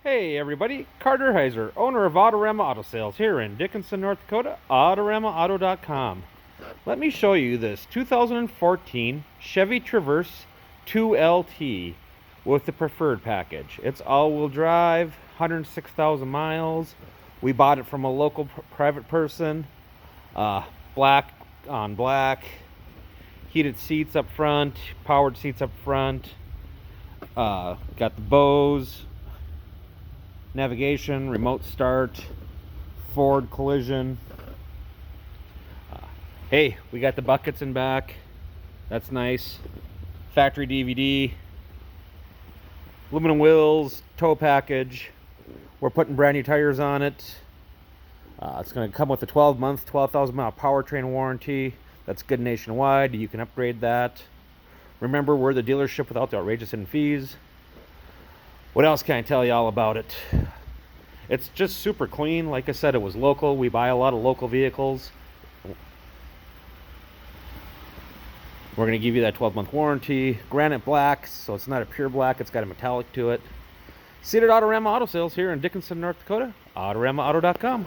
Hey everybody, Carter Heiser, owner of Autorama Auto Sales here in Dickinson, North Dakota, AutoramaAuto.com. Let me show you this 2014 Chevy Traverse 2LT with the preferred package. It's all-wheel drive, 106,000 miles. We bought it from a local private person. Black on black, heated seats up front, powered seats up front. Got the Bose navigation, remote start, forward collision. Hey, we got the buckets in back. That's nice. Factory DVD. Aluminum wheels, tow package. We're putting brand new tires on it. It's going to come with a 12-month, 12,000 mile powertrain warranty. That's good nationwide. You can upgrade that. Remember, we're the dealership without the outrageous hidden fees. What else can I tell you all about it? It's just super clean. Like I said, it was local. We buy a lot of local vehicles. We're going to give you that 12-month warranty. Granite black, so it's not a pure black. It's got a metallic to it. Seated Autorama Auto Sales here in Dickinson, North Dakota. AutoramaAuto.com.